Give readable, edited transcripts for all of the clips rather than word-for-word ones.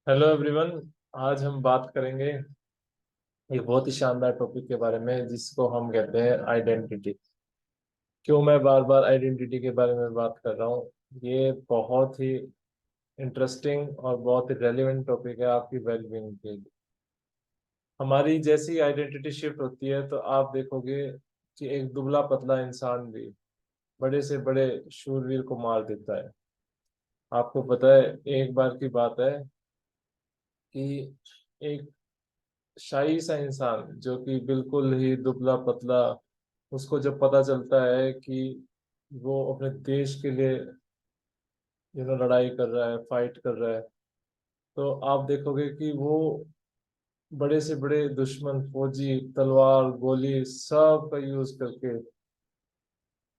Hello everyone. आज हम बात करेंगे एक बहुत ही शानदार टॉपिक के बारे में जिसको हम कहते हैं आइडेंटिटी। क्यों मैं बार बार आइडेंटिटी के बारे में बात कर रहा हूँ? ये बहुत ही इंटरेस्टिंग और बहुत ही रेलिवेंट टॉपिक है आपकी वेलबींग के लिए। हमारी जैसी आइडेंटिटी शिफ्ट होती है तो आप देखोगे कि एक दुबला पतला इंसान भी बड़े से बड़े शूरवीर को मार देता है। आपको पता है, एक बार की बात है कि एक शाही सा इंसान जो कि बिल्कुल ही दुबला पतला, उसको जब पता चलता है कि वो अपने देश के लिए लड़ाई कर रहा है, फाइट कर रहा है, तो आप देखोगे कि वो बड़े से बड़े दुश्मन फौजी तलवार गोली सब का यूज करके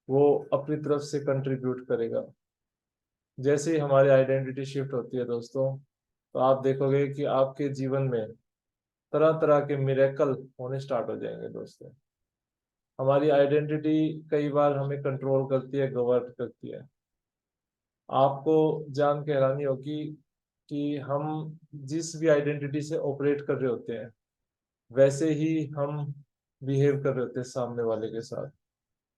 वो अपनी तरफ से कंट्रीब्यूट करेगा। जैसे ही हमारी आइडेंटिटी शिफ्ट होती है दोस्तों, तो आप देखोगे कि आपके जीवन में तरह तरह के मिरेकल होने स्टार्ट हो जाएंगे दोस्तों। हमारी आइडेंटिटी कई बार हमें कंट्रोल करती है, गवर्न करती है। आपको जान के हैरानी होगी कि हम जिस भी आइडेंटिटी से ऑपरेट कर रहे होते हैं वैसे ही हम बिहेव कर रहे होते हैं सामने वाले के साथ।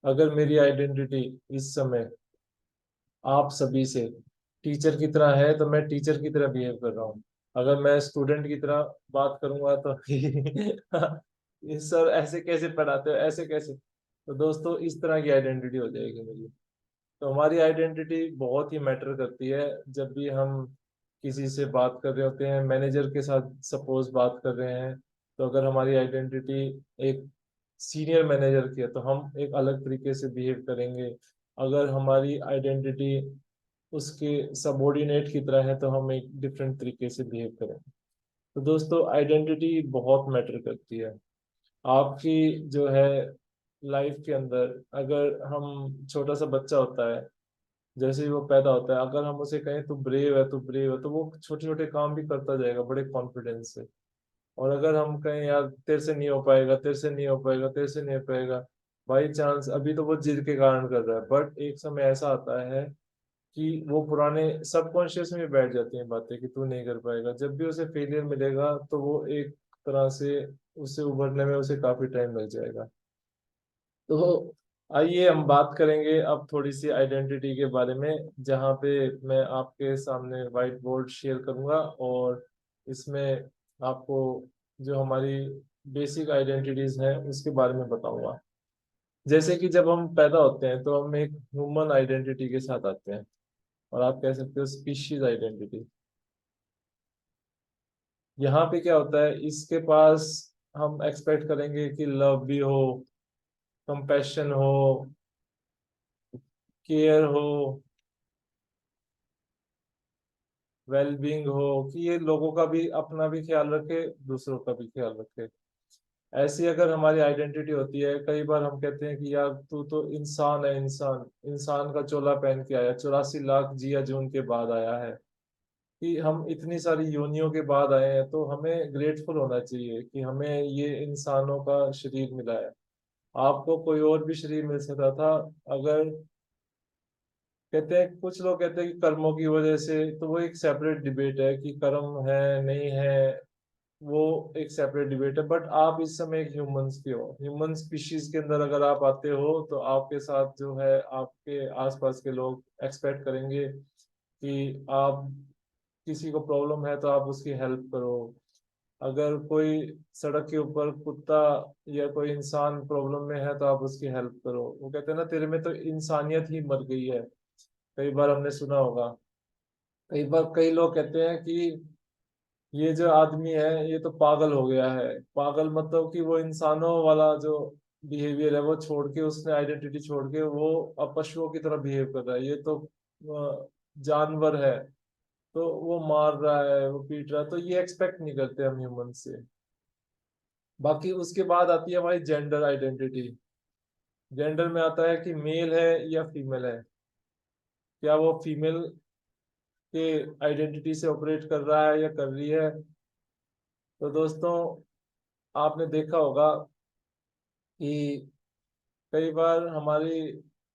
अगर मेरी आइडेंटिटी इस समय आप सभी से टीचर की तरह है तो मैं टीचर की तरह बिहेव कर रहा हूँ। अगर मैं स्टूडेंट की तरह बात करूंगा तो ये सर ऐसे कैसे पढ़ाते हो, ऐसे कैसे। तो दोस्तों इस तरह की आइडेंटिटी हो जाएगी मेरी। तो हमारी आइडेंटिटी बहुत ही मैटर करती है। जब भी हम किसी से बात कर रहे होते हैं, मैनेजर के साथ सपोज बात कर रहे हैं, तो अगर हमारी आइडेंटिटी एक सीनियर मैनेजर की है तो हम एक अलग तरीके से बिहेव करेंगे। अगर हमारी आइडेंटिटी उसके सबॉर्डिनेट की तरह है तो हम एक डिफरेंट तरीके से बिहेव करेंगे। तो दोस्तों आइडेंटिटी बहुत मैटर करती है आपकी जो है लाइफ के अंदर। अगर हम छोटा सा बच्चा होता है, जैसे ही वो पैदा होता है, अगर हम उसे कहें तू ब्रेव है, तू ब्रेव है, तो वो छोटे छोटे काम भी करता जाएगा बड़े कॉन्फिडेंस से। और अगर हम कहें यार तेरे से नहीं हो पाएगा, तेरे से नहीं हो पाएगा, तेरे से नहीं हो पाएगा, बाई चांस अभी तो वो जिद के कारण कर रहा है, बट एक समय ऐसा आता है कि वो पुराने सबकॉन्शियस में बैठ जाती हैं बातें कि तू नहीं कर पाएगा। जब भी उसे फेलियर मिलेगा तो वो एक तरह से उससे उभरने में उसे काफी टाइम लग जाएगा। तो आइए हम बात करेंगे अब थोड़ी सी आइडेंटिटी के बारे में, जहाँ पे मैं आपके सामने व्हाइट बोर्ड शेयर करूंगा और इसमें आपको जो हमारी बेसिक आइडेंटिटीज हैं उसके बारे में बताऊंगा। जैसे कि जब हम पैदा होते हैं तो हम एक ह्यूमन आइडेंटिटी के साथ आते हैं, और आप कह सकते हो स्पीशीज आइडेंटिटी। यहाँ पे क्या होता है, इसके पास हम एक्सपेक्ट करेंगे कि लव भी हो, कंपैशन हो, केयर हो, वेलबींग हो, कि ये लोगों का भी अपना भी ख्याल रखे, दूसरों का भी ख्याल रखे। ऐसी अगर हमारी आइडेंटिटी होती है, कई बार हम कहते हैं कि यार तू तो इंसान है, इंसान इंसान का चोला पहन के आया, 84 लाख जिया जून के बाद आया है, कि हम इतनी सारी योनियों के बाद आए हैं, तो हमें ग्रेटफुल होना चाहिए कि हमें ये इंसानों का शरीर मिला है। आपको कोई और भी शरीर मिल सकता था। अगर कहते हैं, कुछ लोग कहते हैं कि कर्मों की वजह से, तो वो एक सेपरेट डिबेट है कि कर्म है नहीं है, वो एक सेपरेट डिबेट है। बट आप इस समय एक ह्यूमंस के हो, ह्यूमन स्पीशीज के अंदर अगर आप आते हो तो आपके साथ जो है आपके आसपास के लोग एक्सपेक्ट करेंगे कि आप, किसी को प्रॉब्लम है तो आप उसकी हेल्प करो। अगर कोई सड़क के ऊपर कुत्ता या कोई इंसान प्रॉब्लम में है तो आप उसकी हेल्प करो। वो कहते हैं ना, तेरे में तो इंसानियत ही मर गई है। कई बार हमने सुना होगा। कई बार कई लोग कहते हैं कि ये जो आदमी है ये तो पागल हो गया है। पागल मतलब कि वो इंसानों वाला जो बिहेवियर है वो छोड़ के, उसने आइडेंटिटी छोड़ के वो अब पशुओं की तरह बिहेव कर रहा है। ये तो जानवर है, तो वो मार रहा है, वो पीट रहा है, तो ये एक्सपेक्ट नहीं करते हम ह्यूमन से। बाकी उसके बाद आती है हमारी जेंडर आइडेंटिटी। जेंडर में आता है कि मेल है या फीमेल है। क्या वो फीमेल के आइडेंटिटी से ऑपरेट कर रहा है या कर रही है। तो दोस्तों आपने देखा होगा कि कई बार हमारी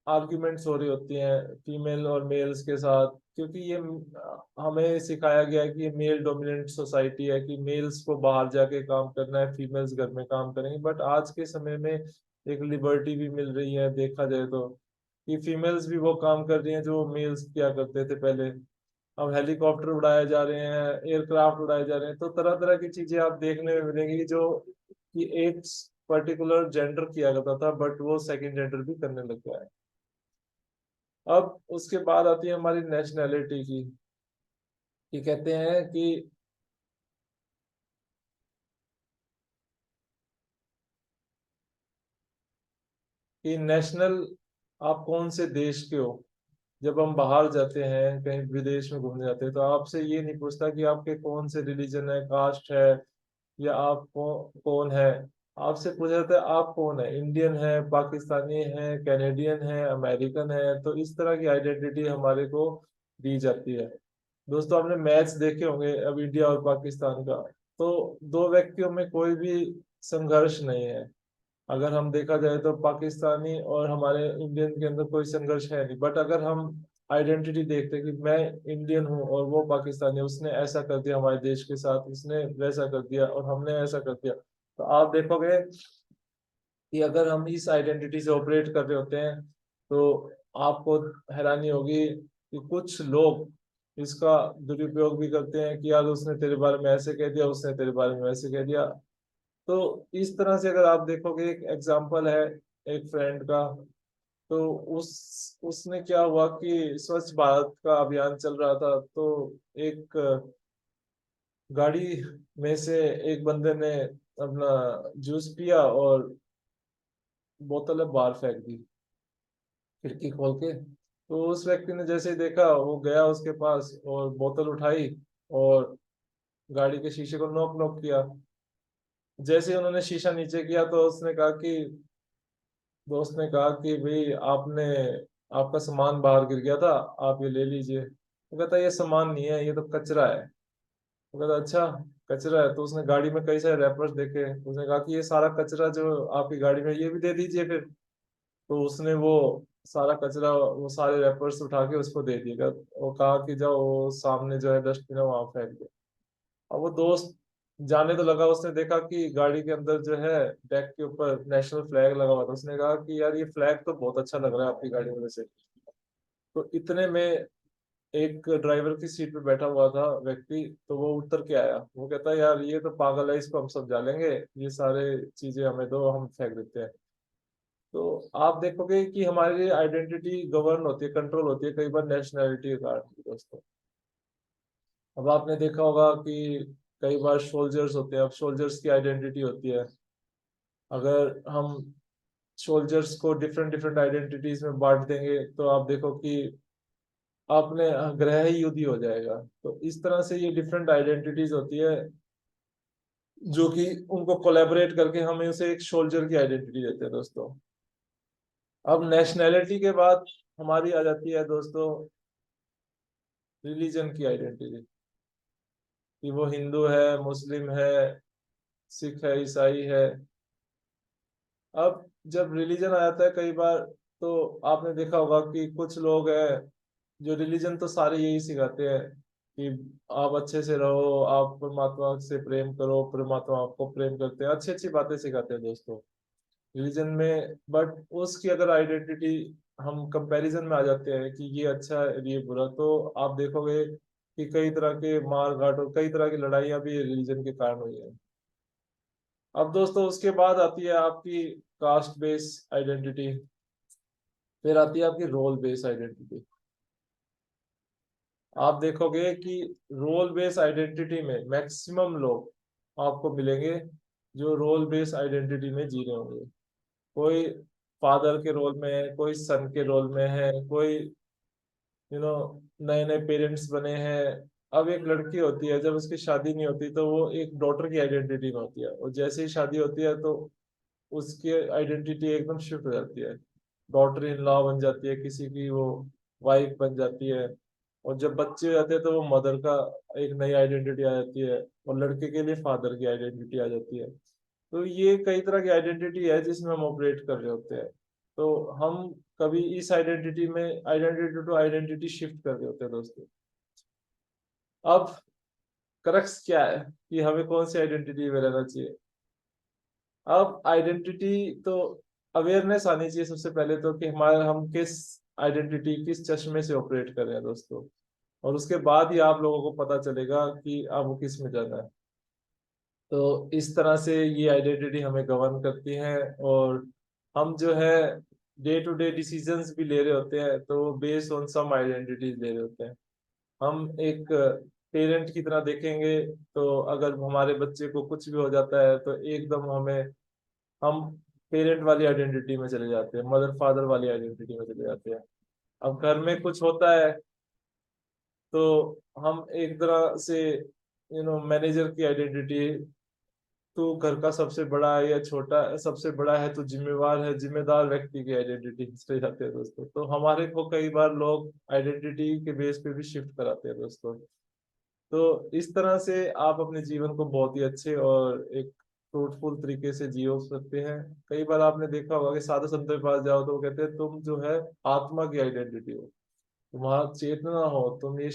आर्ग्यूमेंट्स हो रही होती हैं फीमेल और मेल्स के साथ, क्योंकि ये हमें सिखाया गया है कि ये मेल डोमिनेंट सोसाइटी है, कि मेल्स को बाहर जाके काम करना है, फीमेल्स घर में काम करेंगे। बट आज के समय में एक लिबर्टी भी मिल रही है, देखा जाए तो, कि फीमेल्स भी वो काम कर रही हैं जो मेल्स किया करते थे पहले। अब हेलीकॉप्टर उड़ाए जा रहे हैं, एयरक्राफ्ट उड़ाए जा रहे हैं, तो तरह तरह की चीजें आप देखने में मिलेंगी जो कि एक पर्टिकुलर जेंडर किया करता था, बट वो सेकंड जेंडर भी करने लग गया है। अब उसके बाद आती है हमारी नेशनैलिटी की, कि कहते हैं कि नेशनल, आप कौन से देश के हो। जब हम बाहर जाते हैं कहीं विदेश में घूमने जाते हैं, तो आपसे ये नहीं पूछता कि आपके कौन से रिलीजन है, कास्ट है, या आप कौन है। आपसे पूछा जाता है आप कौन है, इंडियन है, पाकिस्तानी है, कैनेडियन है, अमेरिकन है। तो इस तरह की आइडेंटिटी हमारे को दी जाती है। दोस्तों आपने मैच देखे होंगे अब इंडिया और पाकिस्तान का, तो दो व्यक्तियों में कोई भी संघर्ष नहीं है। अगर हम देखा जाए तो पाकिस्तानी और हमारे इंडियन के अंदर कोई संघर्ष है नहीं, बट अगर हम आइडेंटिटी देखते हैं कि मैं इंडियन हूँ और वो पाकिस्तानी है, उसने ऐसा कर दिया हमारे देश के साथ, उसने वैसा कर दिया और हमने ऐसा कर दिया, तो आप देखोगे कि अगर हम इस आइडेंटिटी से ऑपरेट कर रहे होते हैं, तो आपको हैरानी होगी कि कुछ लोग इसका दुरुपयोग भी करते हैं, कि यार उसने तेरे बारे में ऐसे कह दिया, उसने तेरे बारे में वैसे कह दिया। तो इस तरह से अगर आप देखोगे, एक एग्जांपल है एक फ्रेंड का, तो उसने क्या हुआ कि स्वच्छ भारत का अभियान चल रहा था, तो एक गाड़ी में से एक बंदे ने अपना जूस पिया और बोतल बाहर फेंक दी, खिड़की खोल के। तो उस व्यक्ति ने जैसे ही देखा, वो गया उसके पास और बोतल उठाई और गाड़ी के शीशे को नॉक नॉक किया। जैसे ही उन्होंने शीशा नीचे किया, तो उसने कहा कि दोस्त ने कहा कि भाई आपने, आपका सामान बाहर गिर गया था, आप ये ले लीजिए। वो कहता ये सामान नहीं है, ये तो कचरा है। वो कहता अच्छा, कचरा है। तो उसने गाड़ी में कई सारे रैपर्स देखे, उसने कहा कि ये सारा कचरा जो आपकी गाड़ी में, ये भी दे दीजिए फिर। तो उसने वो सारा कचरा, वो सारे रैपर्स उठा के उसको दे दिएगा, वो कहा कि जाओ वो सामने जो है डस्टबिन है वहां फेंक दो। अब वो दोस्त जाने तो लगा, उसने देखा कि गाड़ी के अंदर जो है डेक के ऊपर नेशनल फ्लैग लगा हुआ था। उसने कहा कि यार ये फ्लैग तो बहुत अच्छा लग रहा है आपकी गाड़ी में से। तो इतने में एक ड्राइवर की सीट पे बैठा हुआ था व्यक्ति, तो वो उतर के आया, वो कहता है यार ये तो पागल है, इसको हम समझा लेंगे, ये सारे चीजें हमें दो, हम फेंक देते हैं। तो आप देखोगे कि हमारी आइडेंटिटी गवर्न होती है, कंट्रोल होती है कई बार नेशनैलिटी के कारण दोस्तों। अब आपने देखा होगा कि कई बार सोल्जर्स होते हैं, अब सोल्जर्स की आइडेंटिटी होती है। अगर हम सोल्जर्स को डिफरेंट डिफरेंट आइडेंटिटीज में बांट देंगे, तो आप देखो कि आपने ग्रह ही युद्ध ही हो जाएगा। तो इस तरह से ये डिफरेंट आइडेंटिटीज होती है, जो कि उनको कोलैबोरेट करके हमें उसे एक सोल्जर की आइडेंटिटी देते हैं दोस्तों। अब नेशनैलिटी के बाद हमारी आ जाती है दोस्तों रिलीजन की आइडेंटिटी, कि वो हिंदू है, मुस्लिम है, सिख है, ईसाई है। अब जब रिलीजन आ जाता है कई बार, तो आपने देखा होगा कि कुछ लोग हैं जो रिलीजन तो सारे यही सिखाते हैं कि आप अच्छे से रहो, आप परमात्मा से प्रेम करो, परमात्मा आपको प्रेम करते हैं, अच्छी अच्छी बातें सिखाते हैं दोस्तों रिलीजन में। बट उसकी अगर आइडेंटिटी हम कंपैरिजन में आ जाते हैं कि ये अच्छा है ये बुरा, तो आप देखोगे कि कई तरह के मार काट और कई तरह की लड़ाइयाँ भी रिलीजन के कारण हुई है। अब दोस्तों उसके बाद आती है आपकी कास्ट बेस आइडेंटिटी, फिर आती है आपकी रोल बेस आइडेंटिटी। आप देखोगे कि रोल बेस आइडेंटिटी में मैक्सिमम लोग आपको मिलेंगे जो रोल बेस आइडेंटिटी में जी रहे होंगे। कोई फादर के रोल में है, कोई सन के रोल में है, कोई नो नए नए पेरेंट्स बने हैं। अब एक लड़की होती है, जब उसकी शादी नहीं होती तो वो एक डॉटर की आइडेंटिटी में होती है, और जैसे ही शादी होती है तो उसकी आइडेंटिटी एकदम शिफ्ट हो जाती है, डॉटर इन लॉ बन जाती है किसी की, वो वाइफ बन जाती है। और जब बच्चे हो जाते हैं तो वो मदर का एक नई आइडेंटिटी आ जाती है, और लड़के के लिए फादर की आइडेंटिटी आ जाती है। तो ये कई तरह की आइडेंटिटी है जिसमें हम ऑपरेट कर रहे होते हैं। तो हम कभी इस आइडेंटिटी में आइडेंटिटी टू आइडेंटिटी शिफ्ट कर रहे होते हैं दोस्तों। अब क्रक्स क्या है कि हमें कौन सी आइडेंटिटी में रहना चाहिए। अब आइडेंटिटी तो अवेयरनेस आनी चाहिए सबसे पहले तो, कि हमारे हम किस आइडेंटिटी किस चश्मे से ऑपरेट कर रहे हैं दोस्तों। और उसके बाद ही आप लोगों को पता चलेगा कि आपको किस में जाना है। तो इस तरह से ये आइडेंटिटी हमें गवर्न करती है। और हम जो है डे टू डे डिसीजंस भी ले रहे होते हैं तो बेस्ड ऑन सम आइडेंटिटीज ले रहे होते हैं। हम एक पेरेंट की तरह देखेंगे तो अगर हमारे बच्चे को कुछ भी हो जाता है तो एकदम हम पेरेंट वाली आइडेंटिटी में चले जाते हैं, मदर फादर वाली आइडेंटिटी में चले जाते हैं। अब घर में कुछ होता है तो हम एक तरह से मैनेजर की आइडेंटिटी, तू घर का सबसे बड़ा है या छोटा, सबसे बड़ा है तो जिम्मेवार है, जिम्मेदार व्यक्ति की आइडेंटिटी चले जाते हैं दोस्तों। तो हमारे को कई बार लोग आइडेंटिटी के बेस पे भी शिफ्ट कराते हैं दोस्तों। तो इस तरह से आप अपने जीवन को बहुत ही अच्छे और एक फ्रूटफुल तरीके से जियो सकते हैं। कई बार आपने देखा होगा कि साधु संतों के पास जाओ तो वो कहते हैं तुम जो है आत्मा की आइडेंटिटी हो, तुम्हारा चेतना हो, तुम ये